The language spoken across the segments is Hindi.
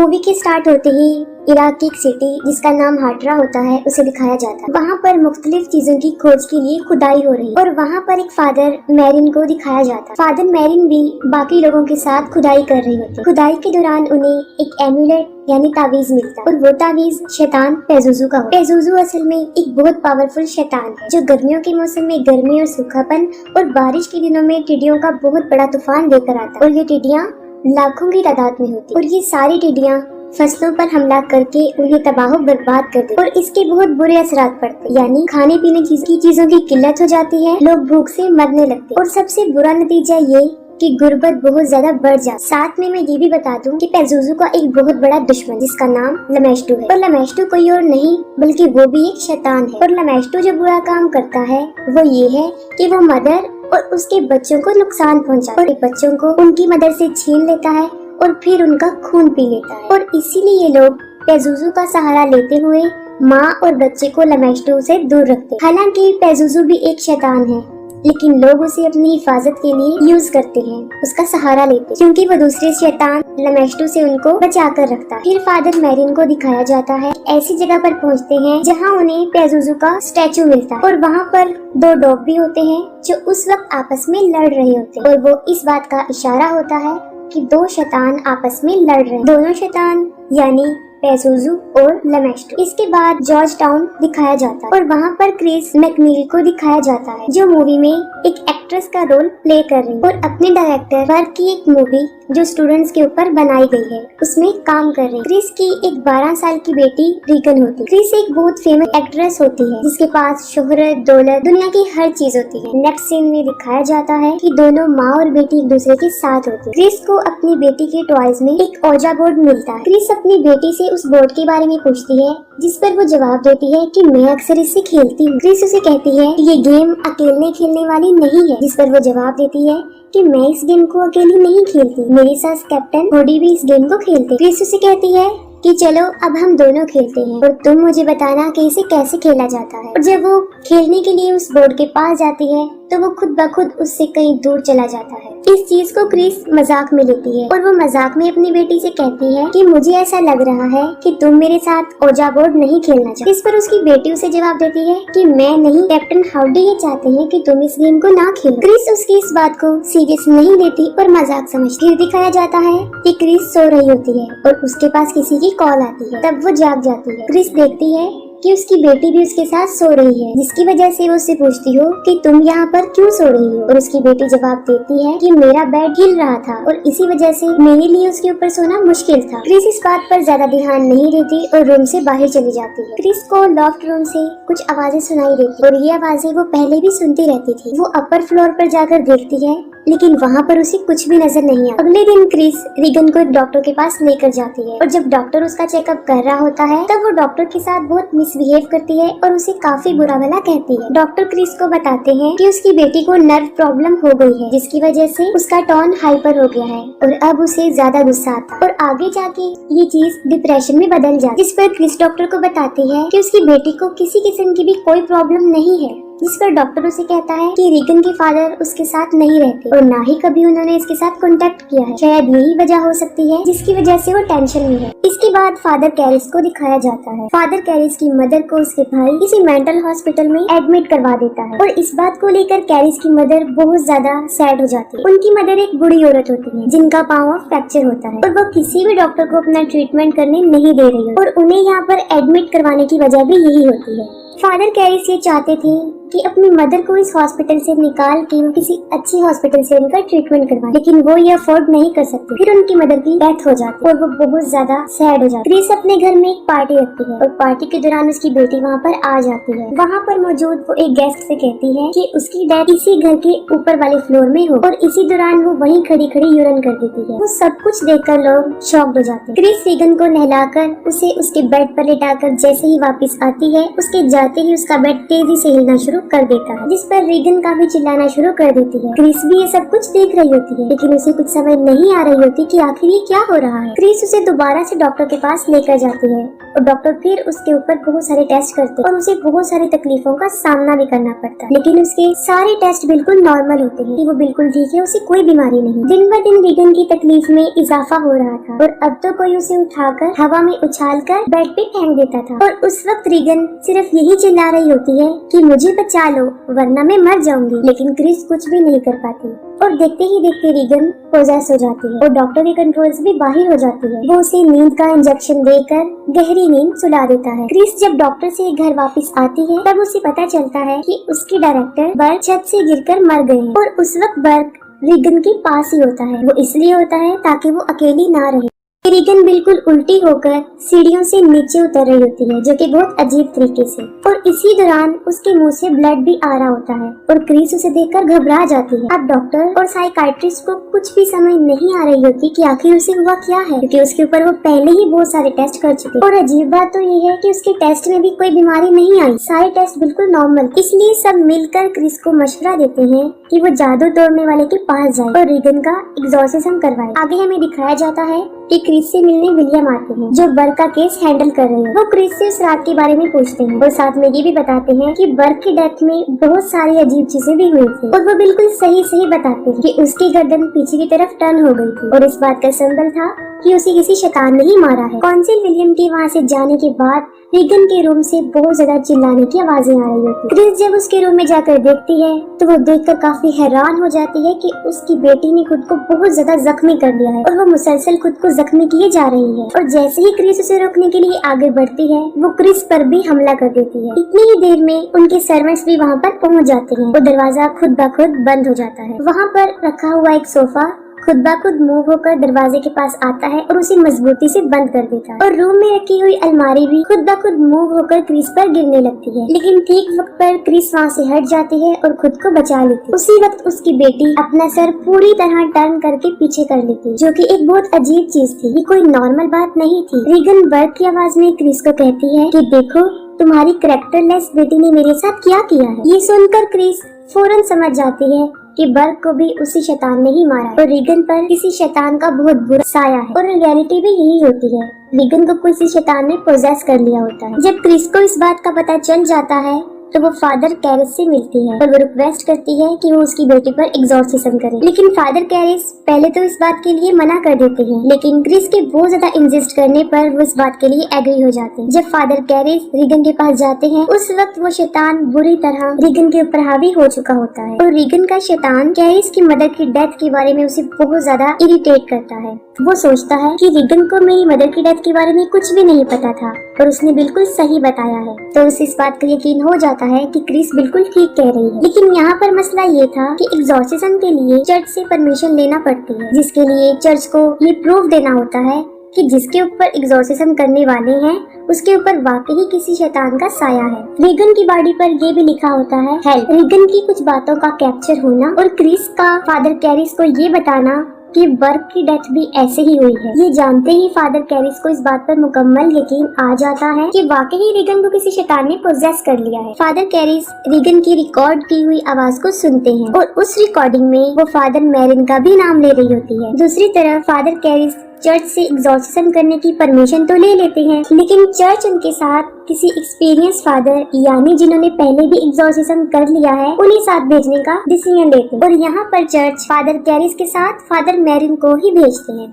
मूवी के स्टार्ट होते ही इराक की एक सिटी जिसका नाम हाटरा होता है उसे दिखाया जाता है। वहाँ पर मुख्तलिफ चीजों की खोज के लिए खुदाई हो रही है और वहाँ पर एक फादर मैरिन को दिखाया जाता है। फादर मैरिन भी बाकी लोगों के साथ खुदाई कर रही होती है। खुदाई के दौरान उन्हें एक एम्यूलेट यानी तावीज मिलता है और वो तावीज शैतान पेजुजू का होता है। पेजुजू असल में एक बहुत पावरफुल शैतान है जो गर्मियों के मौसम में गर्मी और सूखापन और बारिश के दिनों में टिड्डियों का बहुत बड़ा तूफान लेकर आता है और ये टिड्डियाँ लाखों की तादाद में होती और ये सारी टिड्डियाँ फसलों पर हमला करके उन्हें तबाह बर्बाद कर देती और इसके बहुत बुरे असरात पड़ते, यानी खाने पीने की चीजों की किल्लत हो जाती है, लोग भूख से मरने लगते और सबसे बुरा नतीजा ये कि गुर्बत बहुत ज्यादा बढ़ जाती। साथ में मैं ये भी बता दूं कि पेजुजू का एक बहुत बड़ा दुश्मन जिसका नाम लमेस्टू है और लमेस्टू कोई और नहीं बल्कि वो भी एक शैतान है। और लमेस्टू जो बुरा काम करता है वो ये है कि वो मदर और उसके बच्चों को नुकसान पहुंचाता है और बच्चों को उनकी मदर से छीन लेता है और फिर उनका खून पी लेता है और इसीलिए ये लोग पेजुजू का सहारा लेते हुए माँ और बच्चे को लमेस्टू से दूर रखते। हालांकि पेजुजू भी एक शैतान है लेकिन लोग उसे अपनी हिफाजत के लिए यूज करते हैं, उसका सहारा लेते क्योंकि वो दूसरे शैतान लमेस्टू से उनको बचा कर रखता है। फिर फादर मैरिन को दिखाया जाता है, ऐसी जगह पर पहुंचते हैं जहां उन्हें पेजुजू का स्टैचू मिलता है और वहां पर दो डॉग भी होते हैं जो उस वक्त आपस में लड़ रहे होते हैं और वो इस बात का इशारा होता है कि दो शैतान आपस में लड़ रहे हैं, दोनों शैतान यानी पेजुजू और लमेस्टू। इसके बाद जॉर्ज टाउन दिखाया जाता है और वहाँ पर क्रिस मैकनील को दिखाया जाता है जो मूवी में एक एक्ट्रेस का रोल प्ले कर रही है और अपने डायरेक्टर वर्क की एक मूवी जो स्टूडेंट्स के ऊपर बनाई गई है उसमें काम कर रही है। क्रिस की एक 12 साल की बेटी रीगन होती है। क्रिस एक बहुत फेमस एक्ट्रेस होती है जिसके पास शोहरत, दौलत, दुनिया की हर चीज होती है। नेक्स्ट सीन में दिखाया जाता है कि दोनों माँ और बेटी एक दूसरे के साथ होती है। क्रिस को अपनी बेटी के टॉयज में एक ओजा बोर्ड मिलता है। क्रिस अपनी बेटी से उस बोर्ड के बारे में पूछती है जिस पर वो जवाब देती है कि मैं अक्सर इससे खेलती हूँ। क्रिस उसे कहती है कि ये गेम अकेले खेलने वाली नहीं है, जिस पर वो जवाब देती है कि मैं इस गेम को अकेली नहीं खेलती, मेरे साथ कैप्टन होडी भी इस गेम को खेलते। क्रिस उसे कहती है कि चलो अब हम दोनों खेलते हैं और तुम मुझे बताना कि इसे कैसे खेला जाता है। और जब वो खेलने के लिए उस बोर्ड के पास जाती है तो वो खुद ब खुद उससे कहीं दूर चला जाता है। इस चीज को क्रिस मजाक में लेती है और वो मजाक में अपनी बेटी से कहती है कि मुझे ऐसा लग रहा है कि तुम मेरे साथ ओजा बोर्ड नहीं खेलना चाहती। इस पर उसकी बेटी उसे जवाब देती है कि मैं नहीं, कैप्टन हाउडी ये चाहते हैं कि तुम इस गेम को ना खेलो। क्रिस उसकी इस बात को सीरियस नहीं लेती और मजाक समझती। फिर दिखाया जाता है कि क्रिस सो रही होती है और उसके पास किसी की कॉल आती है, तब वो जाग जाती है। क्रिस देखती है कि उसकी बेटी भी उसके साथ सो रही है, जिसकी वजह से वो उससे पूछती हो कि तुम यहाँ पर क्यों सो रही हो और उसकी बेटी जवाब देती है कि मेरा बेड हिल रहा था और इसी वजह से मेरे लिए उसके ऊपर सोना मुश्किल था। क्रिस इस बात पर ज्यादा ध्यान नहीं देती और रूम से बाहर चली जाती है। क्रिस को लॉफ्ट रूम से कुछ आवाजें सुनाई देती और ये आवाजें वो पहले भी सुनती रहती थी। वो अपर फ्लोर पर जाकर देखती है लेकिन वहाँ पर उसे कुछ भी नजर नहीं आता। अगले दिन क्रिस रीगन को एक डॉक्टर के पास लेकर जाती है और जब डॉक्टर उसका चेकअप कर रहा होता है तब वो डॉक्टर के साथ बहुत मिसबिहेव करती है और उसे काफी बुरा भला कहती है। डॉक्टर क्रिस को बताते हैं कि उसकी बेटी को नर्व प्रॉब्लम हो गई है जिसकी वजह से उसका टोन हाइपर हो गया है और अब उसे ज्यादा गुस्सा आता है और आगे जाके ये चीज डिप्रेशन में बदल जाती है। जिस पर क्रिस डॉक्टर को बताती है कि उसकी बेटी को किसी किस्म की भी कोई प्रॉब्लम नहीं है, जिस पर डॉक्टर उसे कहता है कि रीगन के फादर उसके साथ नहीं रहते और ना ही कभी उन्होंने इसके साथ कांटेक्ट किया है। शायद यही वजह हो सकती है जिसकी वजह से वो टेंशन में है। इसके बाद फादर कैरिस को दिखाया जाता है। फादर कैरिस की मदर को उसके भाई किसी मेंटल हॉस्पिटल में एडमिट करवा देता है और इस बात को लेकर कैरिस की मदर बहुत ज्यादा सैड हो जाती है। उनकी मदर एक बूढ़ी औरत होती है जिनका पाँव फ्रैक्चर होता है और वो किसी भी डॉक्टर को अपना ट्रीटमेंट करने नहीं दे रही है और उन्हें यहाँ पर एडमिट करवाने की वजह भी यही होती है। फादर कैरिस ये चाहते थे कि अपनी मदर को इस हॉस्पिटल से निकाल के वो किसी अच्छी हॉस्पिटल से उनका ट्रीटमेंट करवाए, लेकिन वो ये अफोर्ड नहीं कर सकते। फिर उनकी मदर की डेथ हो जाती है और वो बहुत ज्यादा सैड हो जाती है। क्रिस अपने घर में एक पार्टी रखती है और पार्टी के दौरान उसकी बेटी वहाँ पर आ जाती है। वहाँ पर मौजूद वो एक गेस्ट से कहती है कि उसकी डेथ इसी घर के ऊपर वाले फ्लोर में हो और इसी दौरान वो वहीं खड़ी खड़ी यूरिन कर देती है। वो सब कुछ देखकर लोग शॉक्ड हो जाते हैं। क्रिस रीगन को नहलाकर उसे उसके बेड पर लेटाकर जैसे ही वापस आती है उसके जाते ही उसका बेड तेजी से हिलना शुरू शुरू कर देता है, जिस पर रीगन काफी चिल्लाना शुरू कर देती है। क्रिस भी ये सब कुछ देख रही होती है, लेकिन उसे कुछ समझ नहीं आ रही होती कि आखिर ये क्या हो रहा है। क्रिस उसे दोबारा से डॉक्टर के पास लेकर जाती है और डॉक्टर फिर उसके ऊपर बहुत सारे टेस्ट करते हैं और उसे बहुत सारी तकलीफों का सामना भी करना पड़ता है, लेकिन उसके सारे टेस्ट बिल्कुल नॉर्मल होते हैं कि वो बिल्कुल ठीक है, उसे कोई बीमारी नहीं। दिन ब दिन रीगन की तकलीफ में इजाफा हो रहा था और अब तो कोई उसे उठाकर हवा में उछालकर बेड पे फेंक देता था और उस वक्त रीगन सिर्फ यही चिल्ला रही होती है कि मुझे बचा लो वरना मैं मर जाऊंगी, लेकिन क्रिस कुछ भी नहीं कर पाती और देखते ही देखते रीगन पोजेस हो जाती है और डॉक्टर के कंट्रोल से भी बाहर हो जाती है। वो उसे नींद का इंजेक्शन देकर गहरी नींद सुला देता है। क्रिस जब डॉक्टर से घर वापस आती है तब उसे पता चलता है कि उसके डायरेक्टर बर्क छत से गिरकर मर गए हैं और उस वक्त बर्क रीगन के पास ही होता है। वो इसलिए होता है ताकि वो अकेली ना रहे। रीगन बिल्कुल उल्टी होकर सीढ़ियों से नीचे उतर रही होती है, जो कि बहुत अजीब तरीके से, और इसी दौरान उसके मुंह से ब्लड भी आ रहा होता है और क्रिस उसे देखकर घबरा जाती है। अब डॉक्टर और साइकाइट्रिस्ट को कुछ भी समझ नहीं आ रही होती कि आखिर उसे हुआ क्या है, क्योंकि उसके ऊपर वो पहले ही बहुत सारे टेस्ट कर चुके। और अजीब बात तो ये है कि उसके टेस्ट में भी कोई बीमारी नहीं आई, सारे टेस्ट बिल्कुल नॉर्मल। इसलिए सब मिलकर क्रिस को मशवरा देते हैं कि वो जादू तोड़ने वाले के पास जाए और रीगन का एग्जॉर्सिज्म करवाए। आगे हमें दिखाया जाता है कि क्रिस से मिलने विलियम आते हैं, जो बर्क का केस हैंडल कर रहे हैं। वो क्रिस से उस रात के बारे में पूछते हैं और साथ में ये भी बताते हैं कि बर्क की डेथ में बहुत सारी अजीब चीजें भी हुई थी और वो बिल्कुल सही बताते हैं कि उसकी गर्दन पीछे की तरफ टर्न हो गई थी और इस बात का सिंबल था कि उसे किसी शैतान ने ही मारा है। कौंसिल विलियम के वहाँ से जाने के बाद रीगन के रूम से बहुत ज्यादा चिल्लाने की आवाजें आ रही होती। क्रिस जब उसके रूम में जाकर देखती है तो वो देखकर काफी हैरान हो जाती है कि उसकी बेटी ने खुद को बहुत ज्यादा जख्मी कर लिया है और वो मुसलसल खुद को जख्मी किए जा रही है। और जैसे ही क्रिस उसे रोकने के लिए आगे बढ़ती है वो क्रिस पर भी हमला कर देती है। इतनी ही देर में उनके सर्वेंट्स भी वहाँ पर पहुँच जाते हैं और दरवाजा खुद ब खुद बंद हो जाता है। वहाँ पर रखा हुआ एक सोफा खुद ब खुद मूव होकर दरवाजे के पास आता है और उसे मजबूती से बंद कर देता है और रूम में रखी हुई अलमारी भी खुद ब खुद मूव होकर क्रिस पर गिरने लगती है, लेकिन ठीक वक्त पर क्रिस वहाँ से हट जाती है और खुद को बचा लेती है। उसी वक्त उसकी बेटी अपना सर पूरी तरह टर्न करके पीछे कर लेती, जो कि एक बहुत अजीब चीज थी। ये कोई नॉर्मल बात नहीं थी। रीगन बर्क की आवाज में क्रिस को कहती है कि देखो तुम्हारी कैरेक्टरलेस बेटी ने मेरे साथ क्या किया है। ये सुनकर क्रिस फौरन समझ जाती है कि बर्क को भी उसी शैतान ने ही मारा है और रीगन पर किसी शैतान का बहुत बुरा साया है और रियलिटी भी यही होती है। रीगन को किसी शैतान ने पोजेस कर लिया होता है। जब क्रिस को इस बात का पता चल जाता है तो वो फादर कैरिस से मिलती है और वो रिक्वेस्ट करती है कि वो उसकी बेटी पर एग्जॉर्सिज्म करे, लेकिन फादर कैरिस पहले तो इस बात के लिए मना कर देते हैं, लेकिन क्रिस के बहुत ज्यादा इंसिस्ट करने पर वो इस बात के लिए एग्री हो जाते हैं। जब फादर कैरिस रीगन के पास जाते हैं उस वक्त वो शैतान बुरी तरह रीगन के ऊपर हावी हो चुका होता है और रीगन का शैतान कैरिस की मदर की डेथ के बारे में उसे बहुत ज्यादा इरिटेट करता है। वो सोचता है कि रीगन को मेरी मदर की डेथ के बारे में कुछ भी नहीं पता था और उसने बिल्कुल सही बताया है, तो उसे इस बात का यकीन हो जाता है कि क्रिस बिल्कुल ठीक कह रही है। लेकिन यहाँ पर मसला ये था कि एग्जॉर्सिज्म के लिए चर्च से परमिशन लेना पड़ती है, जिसके लिए चर्च को ये प्रूफ देना होता है कि जिसके ऊपर एग्जॉर्सिज्म करने वाले हैं उसके ऊपर वाकई किसी शैतान का साया है। रीगन की बॉडी पर ये भी लिखा होता है हेल्प। रीगन की कुछ बातों का कैप्चर होना और क्रिस का फादर कैरिस को ये बताना कि बर्क की डेथ भी ऐसे ही हुई है, ये जानते ही फादर कैरिस को इस बात पर मुकम्मल यकीन आ जाता है कि वाकई रीगन को किसी शैतान ने पोजेस कर लिया है। फादर कैरिस रीगन की रिकॉर्ड की हुई आवाज को सुनते हैं और उस रिकॉर्डिंग में वो फादर मैरिन का भी नाम ले रही होती है। दूसरी तरफ फादर कैरिस चर्च से एग्जॉर्सिज्म करने की परमिशन तो ले लेते हैं, लेकिन चर्च उनके साथ किसी एक्सपीरियंस फादर यानी जिन्होंने पहले भी एग्जॉर्सिज्म कर लिया है उन्हें साथ भेजने का डिसीजन लेते हैं और यहाँ पर चर्च फादर कैरिस के साथ फादर मैरिन को ही भेजते हैं।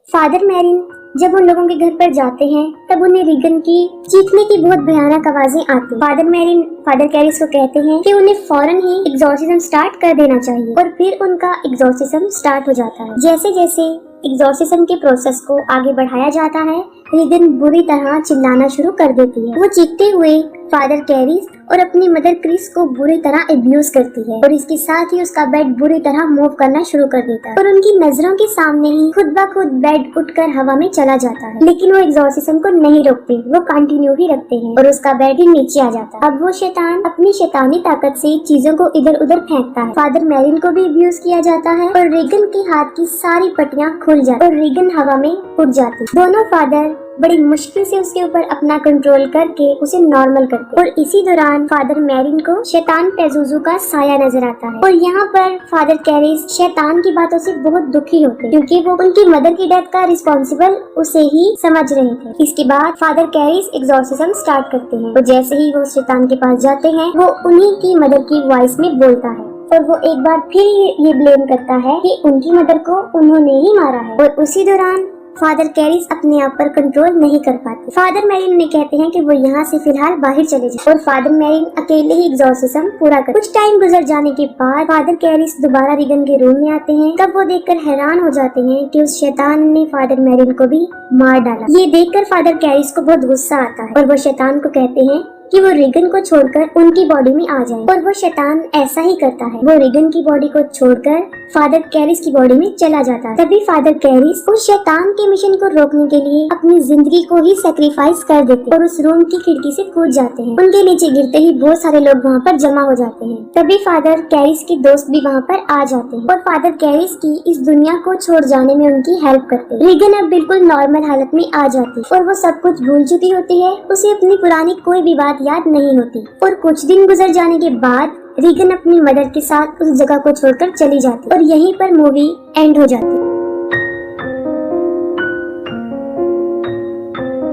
फादर मैरिन जब उन लोगों के घर पर जाते हैं तब उन्हें रीगन की चीखने की बहुत भयानक आवाजें आती। फादर मैरिन फादर कैरिस को कहते हैं कि उन्हें फौरन ही एग्जॉर्सिज्म स्टार्ट कर देना चाहिए और फिर उनका एग्जॉर्सिज्म स्टार्ट हो जाता है। जैसे जैसे एग्जॉर्सिज्म के प्रोसेस को आगे बढ़ाया जाता है रीगन बुरी तरह चिल्लाना शुरू कर देती है। वो चीखते हुए फादर कैरिस और अपनी मदर क्रिस को बुरी तरह एब्यूज करती है और इसके साथ ही उसका बेड बुरी तरह मूव करना शुरू कर देता है और उनकी नजरों के सामने ही खुद ब खुद बेड उठकर हवा में चला जाता है, लेकिन वो एग्जॉर्सिज्म को नहीं रोकते, वो कंटिन्यू ही रखते हैं और उसका बेड ही नीचे आ जाता है। अब वो शैतान अपनी शैतानी ताकत से चीजों को इधर उधर फेंकता है। फादर मैरिन को भी एब्यूज किया जाता है और रीगन के हाथ की सारी पट्टियां खुल जाती और रीगन हवा में उड़ जाती। दोनों फादर बड़ी मुश्किल से उसके ऊपर अपना कंट्रोल करके उसे नॉर्मल करते हैं। और इसी दौरान फादर मैरिन को शैतान पेजुजू का साया नजर आता है और यहाँ पर फादर कैरिस शैतान की बातों से बहुत दुखी होते हैं क्योंकि वो उनकी मदर की डेथ का रिस्पॉन्सिबल उसे ही समझ रहे थे। इसके बाद फादर कैरिस एग्जॉर्सिज्म स्टार्ट करते हैं और जैसे ही वो शैतान के पास जाते हैं वो उन्हीं की मदर की वॉइस में बोलता है और वो एक बार फिर ये ब्लेम करता है कि उनकी मदर को उन्होंने ही मारा है। और उसी दौरान फादर कैरिस अपने आप पर कंट्रोल नहीं कर पाते। फादर मैरिन उन्हें कहते हैं कि वो यहाँ से फिलहाल बाहर चले जाएं और फादर मैरिन अकेले ही एग्जॉर्सिज्म पूरा करते। कुछ टाइम गुजर जाने के बाद फादर कैरिस दोबारा रिगन के रूम में आते हैं। तब वो देखकर हैरान हो जाते हैं कि उस शैतान ने फादर मैरिन को भी मार डाला। ये देखकर फादर कैरिस को बहुत गुस्सा आता है और वो शैतान को कहते हैं कि वो रिगन को छोड़कर उनकी बॉडी में आ जाए और वो शैतान ऐसा ही करता है। वो रिगन की बॉडी को छोड़कर फादर कैरिस की बॉडी में चला जाता है। तभी फादर कैरिस उस शैतान के मिशन को रोकने के लिए अपनी जिंदगी को ही सैक्रिफाइस कर देते और उस रूम की खिड़की से कूद जाते हैं। उनके नीचे गिरते ही बहुत सारे लोग वहाँ पर जमा हो जाते हैं। तभी फादर कैरिस के दोस्त भी वहाँ पर आ जाते हैं और फादर कैरिस की इस दुनिया को छोड़ जाने में उनकी हेल्प करते हैं। रिगन अब बिल्कुल नॉर्मल हालत में आ जाती है और वो सब कुछ भूल चुकी होती है। उसे अपनी पुरानी कोई भी बात याद नहीं होती और कुछ दिन गुजर जाने के बाद रिगन अपनी मदर के साथ उस जगह को छोड़कर चली जाती और यहीं पर मूवी एंड हो जाती है।